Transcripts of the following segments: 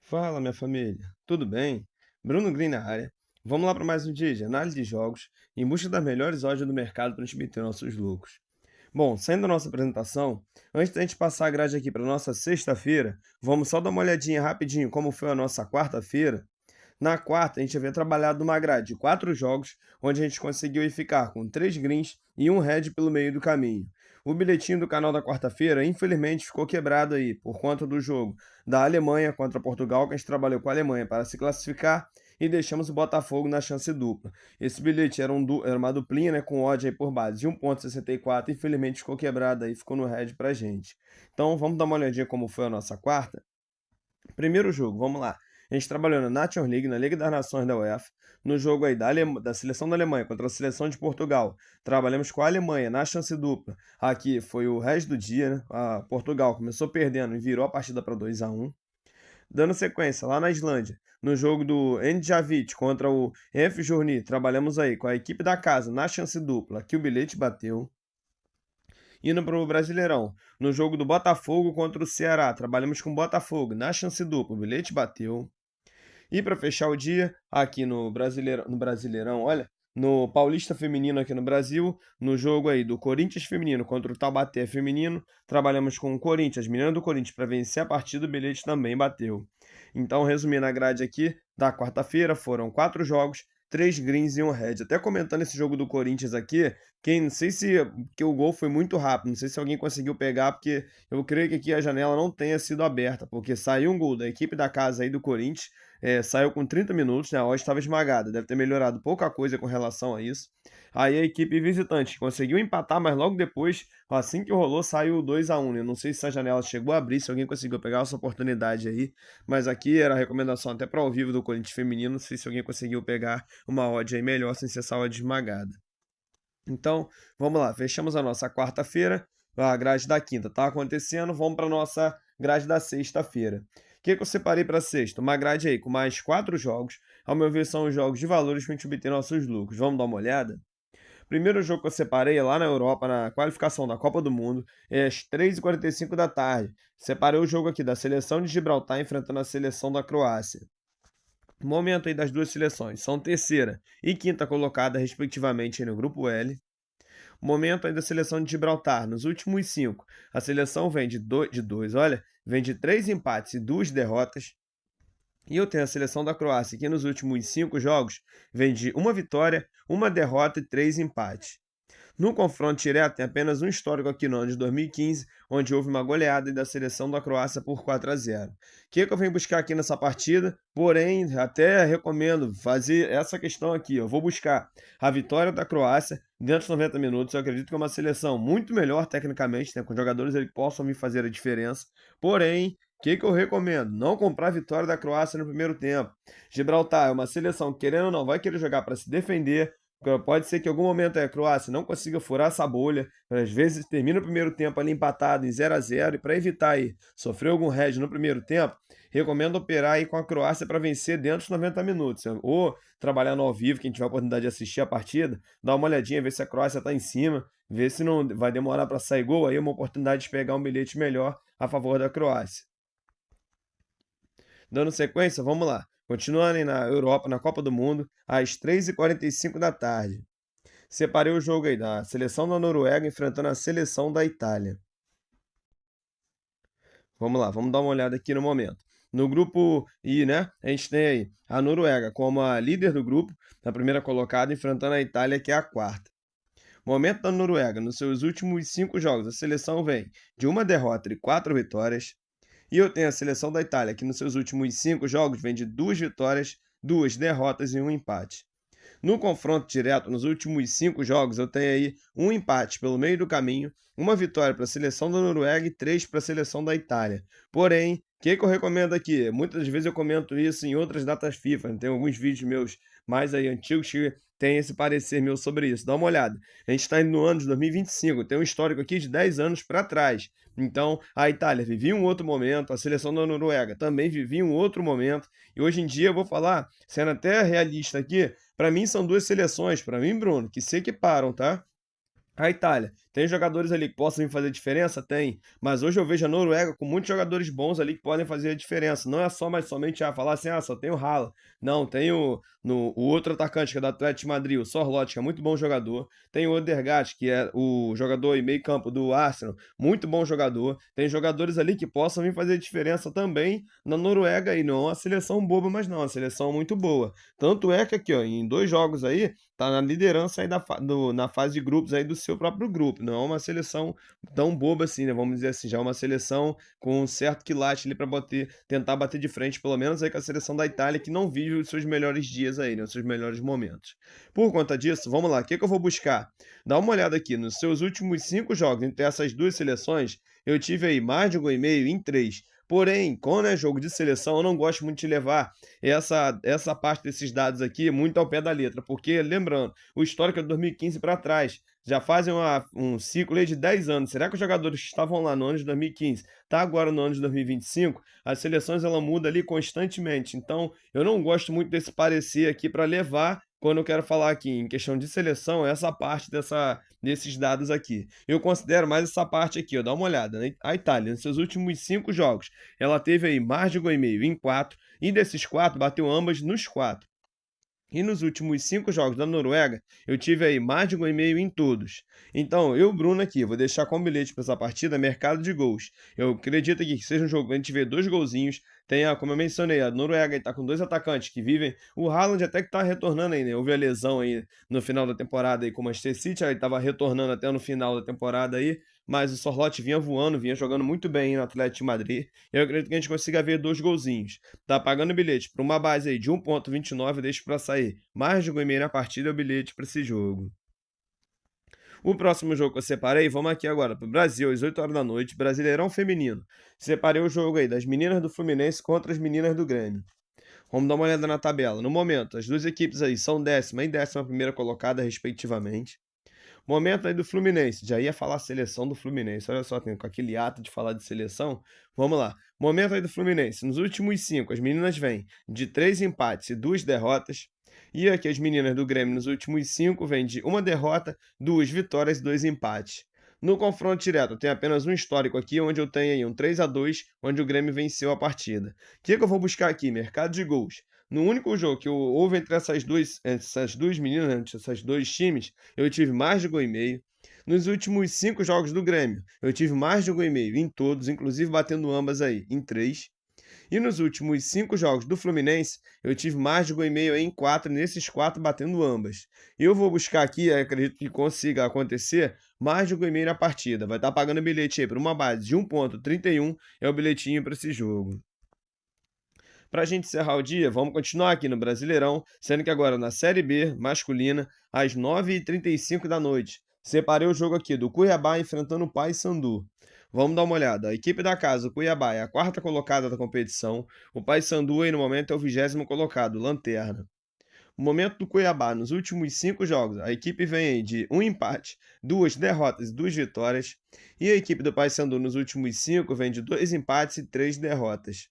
Fala, minha família, tudo bem? Bruno Green na área. Vamos lá para mais um dia de análise de jogos em busca das melhores odds do mercado para a gente meter nossos lucros. Bom, saindo da nossa apresentação, antes da gente passar a grade aqui para nossa sexta-feira, vamos só dar uma olhadinha rapidinho como foi a nossa quarta-feira. Na quarta, a gente havia trabalhado numa grade de 4 jogos, onde a gente conseguiu aí ficar com 3 greens e um red pelo meio do caminho. O bilhetinho do canal da quarta-feira, infelizmente, ficou quebrado aí por conta do jogo da Alemanha contra Portugal, que a gente trabalhou com a Alemanha para se classificar e deixamos o Botafogo na chance dupla. Esse bilhete era uma duplinha, né, com odd aí por base de 1,64, infelizmente ficou quebrado aí, ficou no red pra gente. Então vamos dar uma olhadinha como foi a nossa quarta. Primeiro jogo, vamos lá. A gente trabalhou na Nations League, na Liga das Nações da UEFA, no jogo aí da seleção da Alemanha contra a seleção de Portugal. Trabalhamos com a Alemanha na chance dupla. Aqui foi o resto do dia, né? A Portugal começou perdendo e virou a partida para 2-1. Dando sequência, lá na Islândia, no jogo do Ndjavit contra o F. Journy, trabalhamos aí com a equipe da casa na chance dupla. Aqui o bilhete bateu. Indo para o Brasileirão, no jogo do Botafogo contra o Ceará, trabalhamos com o Botafogo na chance dupla, o bilhete bateu. E para fechar o dia, aqui no Brasileirão, olha, no Paulista Feminino aqui no Brasil, no jogo aí do Corinthians Feminino contra o Taubaté Feminino, trabalhamos com o Corinthians, as meninas do Corinthians, para vencer a partida, o bilhete também bateu. Então, resumindo a grade aqui, da quarta-feira foram 4 jogos, 3 greens e um red. Até comentando esse jogo do Corinthians aqui, não sei se que o gol foi muito rápido, não sei se alguém conseguiu pegar, porque eu creio que aqui a janela não tenha sido aberta, porque saiu um gol da equipe da casa aí do Corinthians, saiu com 30 minutos, né, a odd estava esmagada, deve ter melhorado pouca coisa com relação a isso. Aí a equipe visitante conseguiu empatar, mas logo depois, assim que rolou, saiu 2-1, né? Não sei se essa janela chegou a abrir, se alguém conseguiu pegar essa oportunidade aí, mas aqui era a recomendação até para ao vivo do Corinthians feminino, não sei se alguém conseguiu pegar uma odd aí melhor sem ser essa odd esmagada. Então, vamos lá, fechamos a nossa quarta-feira, a grade da quinta tá acontecendo, vamos para nossa grade da sexta-feira. O que eu separei para sexta? Uma grade aí com mais 4 jogos, ao meu ver são os jogos de valores para a gente obter nossos lucros. Vamos dar uma olhada? Primeiro jogo que eu separei é lá na Europa, na qualificação da Copa do Mundo, é às 3h45 da tarde. Separei o jogo aqui da seleção de Gibraltar enfrentando a seleção da Croácia. Momento aí das duas seleções, são terceira e quinta colocada, respectivamente, aí no grupo L. Momento aí da seleção de Gibraltar, nos últimos 5, a seleção vem olha, vem de 3 empates e 2 derrotas. E eu tenho a seleção da Croácia, que nos últimos 5 jogos vem de uma vitória, uma derrota e 3 empates. No confronto direto, tem apenas um histórico aqui no ano de 2015, onde houve uma goleada da seleção da Croácia por 4-0. O que eu venho buscar aqui nessa partida? Porém, até recomendo fazer essa questão aqui. Eu vou buscar a vitória da Croácia dentro dos 90 minutos. Eu acredito que é uma seleção muito melhor tecnicamente, né, com jogadores que possam me fazer a diferença. Porém, o que eu recomendo? Não comprar a vitória da Croácia no primeiro tempo. Gibraltar é uma seleção que, querendo ou não, vai querer jogar para se defender. Pode ser que em algum momento a Croácia não consiga furar essa bolha, às vezes termina o primeiro tempo ali empatado em 0-0 e para evitar aí sofrer algum red no primeiro tempo, recomendo operar aí com a Croácia para vencer dentro dos 90 minutos, ou trabalhar no ao vivo, quem tiver a oportunidade de assistir a partida, dar uma olhadinha, ver se a Croácia está em cima, ver se não vai demorar para sair gol, aí é uma oportunidade de pegar um bilhete melhor a favor da Croácia. Dando sequência, vamos lá. Continuando aí na Europa, na Copa do Mundo, às 3h45 da tarde. Separei o jogo aí da seleção da Noruega enfrentando a seleção da Itália. Vamos lá, vamos dar uma olhada aqui no momento. No grupo I, né, a gente tem aí a Noruega como a líder do grupo, na primeira colocada, enfrentando a Itália, que é a quarta. Momento da Noruega, nos seus últimos 5 jogos, a seleção vem de uma derrota e 4 vitórias. E eu tenho a seleção da Itália, que nos seus últimos 5 jogos vem de 2 vitórias, 2 derrotas e um empate. No confronto direto, nos últimos 5 jogos, eu tenho aí um empate pelo meio do caminho, uma vitória para a seleção da Noruega e 3 para a seleção da Itália. Porém, o que eu recomendo aqui? Muitas vezes eu comento isso em outras datas FIFA, né? Tem alguns vídeos meus mais aí antigos que tem esse parecer meu sobre isso. Dá uma olhada. A gente está indo no ano de 2025, tem um histórico aqui de 10 anos para trás. Então, a Itália vivia um outro momento, a seleção da Noruega também vivia um outro momento. E hoje em dia, eu vou falar, sendo até realista aqui, para mim são duas seleções, para mim, Bruno, que se equiparam, tá? A Itália, tem jogadores ali que possam vir fazer diferença? Tem, mas hoje eu vejo a Noruega com muitos jogadores bons ali que podem fazer a diferença. Não é só mais somente falar assim: "Ah, só tem o Haaland". Não, tem o outro atacante que é do Atlético de Madrid, o Sorloth, que é muito bom jogador. Tem o Odegaard, que é o jogador e meio-campo do Arsenal, muito bom jogador. Tem jogadores ali que possam vir fazer diferença também na Noruega e não é uma seleção boba, mas não, é uma seleção muito boa. Tanto é que aqui, ó, em 2 jogos aí, tá na liderança aí na fase de grupos aí do seu próprio grupo. Não é uma seleção tão boba assim, né? Vamos dizer assim, já é uma seleção com um certo quilate ali para tentar bater de frente, pelo menos aí com a seleção da Itália, que não vive os seus melhores dias aí, né? Os seus melhores momentos. Por conta disso, vamos lá, o que que eu vou buscar? Dá uma olhada aqui, nos seus últimos 5 jogos entre essas duas seleções, eu tive aí mais de 1,5 em 3. Porém, quando é jogo de seleção, eu não gosto muito de levar essa parte desses dados aqui muito ao pé da letra, porque lembrando, o histórico é de 2015 para trás, já fazem um ciclo aí de 10 anos. Será que os jogadores que estavam lá no ano de 2015 tá agora no ano de 2025? As seleções ela muda ali constantemente. Então, eu não gosto muito desse parecer aqui para levar quando eu quero falar aqui em questão de seleção, essa parte desses dados aqui. Eu considero mais essa parte aqui, ó, dá uma olhada, né? A Itália, nos seus últimos 5 jogos, ela teve aí mais de 1,5 em 4, e desses 4, bateu ambas nos 4. E nos últimos 5 jogos da Noruega, eu tive aí mais de 1,5 em todos. Então, eu, Bruno, aqui, vou deixar como bilhete para essa partida mercado de gols. Eu acredito aqui que seja um jogo que a gente vê 2 golzinhos. Tenha, como eu mencionei, a Noruega está com 2 atacantes que vivem. O Haaland até que está retornando aí, né? Houve a lesão aí no final da temporada aí com o Manchester City, aí estava retornando até no final da temporada aí. Mas o Sorloth vinha voando, vinha jogando muito bem aí no Atlético de Madrid. Eu acredito que a gente consiga ver 2 golzinhos. Tá pagando bilhete para uma base aí de 1,29, deixa para sair mais de 1,5 na partida é o bilhete para esse jogo. O próximo jogo que eu separei, vamos aqui agora para o Brasil, às 8 horas da noite, Brasileirão Feminino. Separei o jogo aí das meninas do Fluminense contra as meninas do Grêmio. Vamos dar uma olhada na tabela. No momento, as duas equipes aí são 10ª e 11ª colocada, respectivamente. Momento aí do Fluminense, já ia falar seleção do Fluminense, olha só, tem com aquele ato de falar de seleção, vamos lá. Momento aí do Fluminense, nos últimos 5, as meninas vêm de 3 empates e 2 derrotas, e aqui as meninas do Grêmio nos últimos 5 vêm de 1 derrota, 2 vitórias e 2 empates. No confronto direto, tem apenas um histórico aqui, onde eu tenho aí um 3-2, onde o Grêmio venceu a partida. O que que eu vou buscar aqui? Mercado de gols. No único jogo que houve entre essas duas meninas, entre esses dois times, eu tive mais de 1,5. Nos últimos 5 jogos do Grêmio, eu tive mais de 1,5 em todos, inclusive batendo ambas aí em 3. E nos últimos 5 jogos do Fluminense, eu tive mais de 1,5 aí em 4, nesses 4 batendo ambas. Eu vou buscar aqui, acredito que consiga acontecer, mais de 1,5 na partida. Vai estar pagando bilhete aí por uma base de 1,31, é o bilhetinho para esse jogo. Para a gente encerrar o dia, vamos continuar aqui no Brasileirão, sendo que agora na Série B masculina, às 9h35 da noite. Separei o jogo aqui do Cuiabá enfrentando o Paysandu. Vamos dar uma olhada. A equipe da casa, o Cuiabá, é a 4ª colocada da competição. O Paysandu aí no momento é o 20º colocado, lanterna. O momento do Cuiabá nos últimos 5 jogos, a equipe vem aí de um empate, 2 derrotas e 2 vitórias. E a equipe do Paysandu nos últimos 5 vem de 2 empates e 3 derrotas.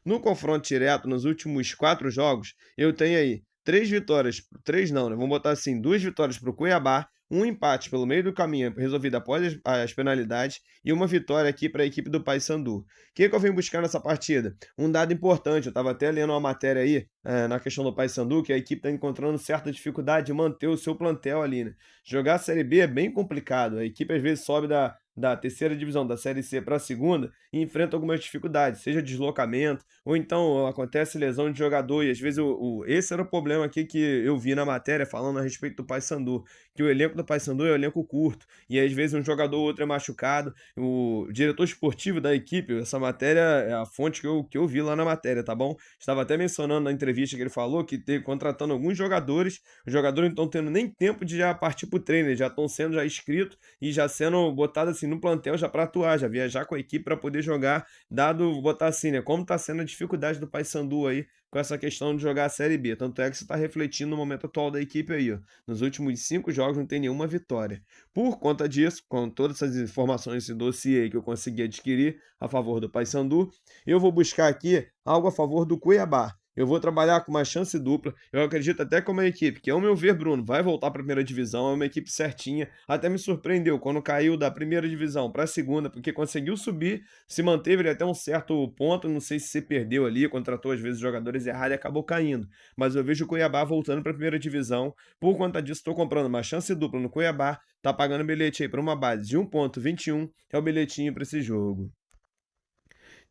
No confronto direto, nos últimos 4 jogos, eu tenho aí 3 vitórias, 3 não, né? Vamos botar assim, 2 vitórias para o Cuiabá, um empate pelo meio do caminho, resolvido após as penalidades, e uma vitória aqui para a equipe do Paysandu. O que que eu venho buscar nessa partida? Um dado importante, eu estava até lendo uma matéria aí, na questão do Paysandu, que a equipe está encontrando certa dificuldade de manter o seu plantel ali, né? Jogar a Série B é bem complicado, a equipe às vezes sobe da terceira divisão, da Série C para a segunda, e enfrenta algumas dificuldades, seja deslocamento, ou então acontece lesão de jogador, e às vezes esse era o problema aqui que eu vi na matéria falando a respeito do Paysandu, que o elenco do Paysandu é um elenco curto, e às vezes um jogador ou outro é machucado. O diretor esportivo da equipe, essa matéria é a fonte que eu vi lá na matéria, tá bom? Estava até mencionando na entrevista que ele falou que contratando alguns jogadores, os jogadores não estão tendo nem tempo de já partir para o treino, eles já estão sendo já inscritos e já sendo botados assim no plantel já para atuar, já viajar com a equipe para poder jogar, dado, botar assim, né, como está sendo a dificuldade do Paysandu aí com essa questão de jogar a Série B. Tanto é que isso está refletindo no momento atual da equipe aí, ó. Nos últimos 5 jogos não tem nenhuma vitória. Por conta disso, com todas essas informações, esse dossiê que eu consegui adquirir a favor do Paysandu, eu vou buscar aqui algo a favor do Cuiabá. Eu vou trabalhar com uma chance dupla. Eu acredito até que é uma equipe que, ao meu ver, Bruno, vai voltar para a primeira divisão. É uma equipe certinha. Até me surpreendeu quando caiu da primeira divisão para a segunda, porque conseguiu subir, se manteve ali até um certo ponto. Não sei se se perdeu ali, contratou às vezes jogadores errados e acabou caindo. Mas eu vejo o Cuiabá voltando para a primeira divisão. Por conta disso, estou comprando uma chance dupla no Cuiabá. Tá pagando bilhete aí para uma base de 1,21. É o bilhetinho para esse jogo.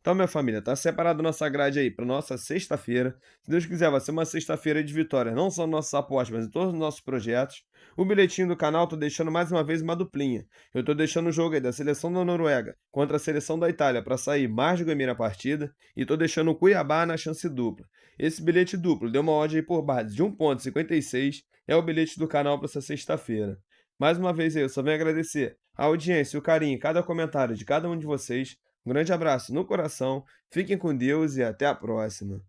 Então, minha família, tá separado nossa grade aí para nossa sexta-feira. Se Deus quiser, vai ser uma sexta-feira de vitória, não só nos nossos apostas, mas em todos os nossos projetos. O bilhetinho do canal, tô deixando mais uma vez uma duplinha. Eu tô deixando o jogo aí da seleção da Noruega contra a seleção da Itália para sair mais de goleiro na partida. E tô deixando o Cuiabá na chance dupla. Esse bilhete duplo deu uma odd aí por base de 1,56. É o bilhete do canal para essa sexta-feira. Mais uma vez aí, eu só venho agradecer a audiência, o carinho, cada comentário de cada um de vocês. Um grande abraço no coração, fiquem com Deus e até a próxima.